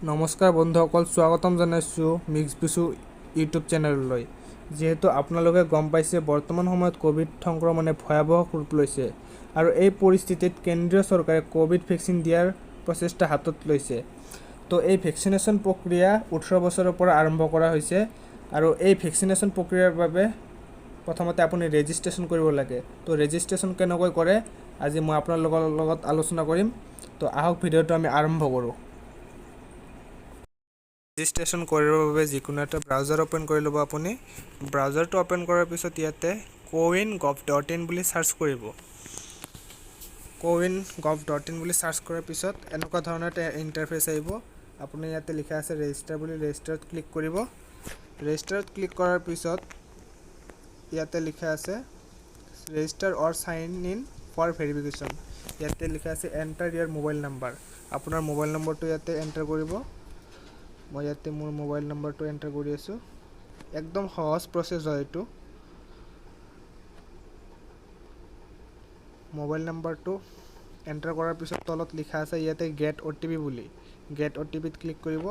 নমস্কাৰ বন্ধুসকল, স্বাগতম জনাইছোঁ মিক্স বিচু ইউটিউব চেনেললৈ। যিহেতু আপোনালোকে গম পাইছে বৰ্তমান সময়ত কোভিড সংক্ৰমণে ভয়াৱহ ৰূপ লৈছে আৰু এই পৰিস্থিতিত কেন্দ্ৰীয় চৰকাৰে কোভিড ভেকচিন দিয়াৰ প্ৰচেষ্টা হাতত লৈছে। তো এই ভেকচিনেশ্যন প্ৰক্ৰিয়া 18 বছৰৰ পৰা আৰম্ভ কৰা হৈছে আৰু এই ভেকচিনেশ্যন প্ৰক্ৰিয়াৰ বাবে প্ৰথমতে আপুনি ৰেজিষ্ট্ৰেশ্যন কৰিব লাগে। তো ৰেজিষ্ট্ৰেশ্যন কেনেকৈ কৰে আজি মই আপোনালোকৰ লগত আলোচনা কৰিম। তো আহক ভিডিঅ'টো আমি আৰম্ভ কৰোঁ। ৰেজিষ্ট্ৰেশ্যন কৰিবৰ বাবে যিকোনো এটা ব্ৰাউজাৰ ওপেন কৰি ল'ব। আপুনি ব্ৰাউজাৰটো ওপেন কৰাৰ পিছত ইয়াতে cowin.gov.in বুলি চাৰ্চ কৰিব। cowin.gov.in বুলি চাৰ্চ কৰাৰ পিছত এনেকুৱা ধৰণৰ এটা ইণ্টাৰফেচ আহিব। আপুনি ইয়াতে লিখা আছে ৰেজিষ্টাৰ বুলি, ৰেজিষ্টাৰত ক্লিক কৰিব। ৰেজিষ্টাৰত ক্লিক কৰাৰ পিছত ইয়াতে লিখা আছে register or sign in for verification. ইয়াতে লিখা আছে এণ্টাৰ ইয়াৰ মোবাইল নাম্বাৰ। আপোনাৰ মোবাইল নম্বৰটো ইয়াতে এণ্টাৰ কৰিব। মই ইয়াতে মোৰ মোবাইল নম্বৰটো এণ্টাৰ কৰি আছোঁ। একদম সহজ প্ৰচেছ হয় এইটো। মোবাইল নম্বৰটো এণ্টাৰ কৰাৰ পিছত তলত লিখা আছে ইয়াতে গেট OTP বুলি। গেট OTPত ক্লিক কৰিব।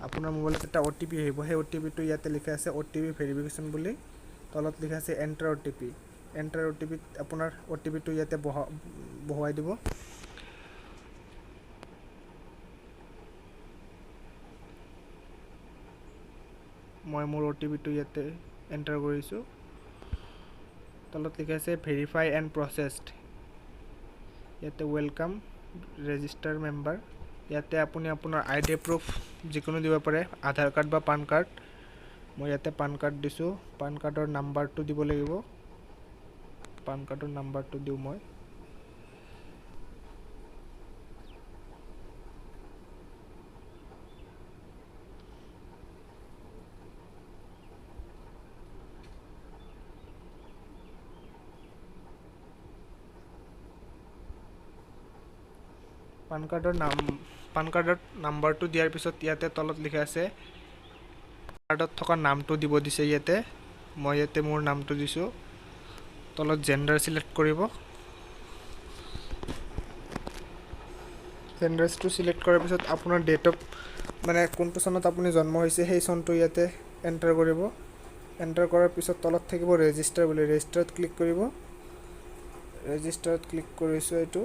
আপোনাৰ মোবাইলত এটা OTP আহিব। সেই OTPটো ইয়াতে লিখা আছে OTP ভেৰিফিকেশ্যন বুলি। তলত লিখা আছে এণ্টাৰ OTP। এণ্টাৰ OTPত আপোনাৰ OTPটো ইয়াতে বহুৱাই দিব। মই মোৰ OTPটো ইয়াতে এণ্টাৰ কৰিছোঁ। তলত লিখা আছে ভেৰিফাই এণ্ড প্ৰচেছড। ইয়াতে ৱেলকাম ৰেজিষ্টাৰ মেম্বাৰ। ইয়াতে আপুনি আপোনাৰ ID প্ৰুফ যিকোনো দিব পাৰে, আধাৰ কাৰ্ড বা পান কাৰ্ড। মই ইয়াতে পান কাৰ্ড দিছোঁ। পান কাৰ্ডৰ নাম্বাৰটো দিব লাগিব। পান কাৰ্ডৰ নাম্বাৰটো দিওঁ মই। পান কাৰ্ডৰ নাম্বাৰটো দিয়াৰ পিছত ইয়াতে তলত লিখা আছে কাৰ্ডত থকা নামটো দিব দিছে ইয়াতে। মই ইয়াতে মোৰ নামটো দিছোঁ। তলত জেণ্ডাৰ চিলেক্ট কৰিব। জেণ্ডাৰটো চিলেক্ট কৰাৰ পিছত আপোনাৰ ডেট অফ কোনটো চনত আপুনি জন্ম হৈছে সেই চনটো ইয়াতে এণ্টাৰ কৰিব। এণ্টাৰ কৰাৰ পিছত তলত থাকিব ৰেজিষ্টাৰ বুলি। ৰেজিষ্টাৰত ক্লিক কৰিব। ৰেজিষ্টাৰত ক্লিক কৰিছোঁ এইটো।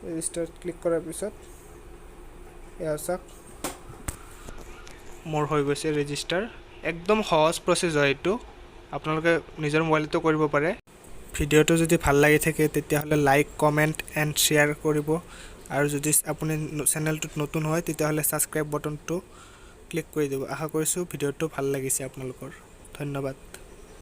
ৰেজিষ্টাৰত ক্লিক কৰাৰ পিছত এয়া চাওক মোৰ হৈ গৈছে ৰেজিষ্টাৰ। একদম সহজ প্ৰচেছ হয় এইটো। আপোনালোকে নিজৰ মোবাইলতো কৰিব পাৰে। ভিডিঅ'টো যদি ভাল লাগি থাকে তেতিয়াহ'লে লাইক, কমেণ্ট এণ্ড শ্বেয়াৰ কৰিব। আৰু যদি আপুনি চেনেলটোত নতুন হয় তেতিয়াহ'লে ছাবস্ক্ৰাইব বটনটো ক্লিক কৰি দিব। আশা কৰিছোঁ ভিডিঅ'টো ভাল লাগিছে আপোনালোকৰ। ধন্যবাদ।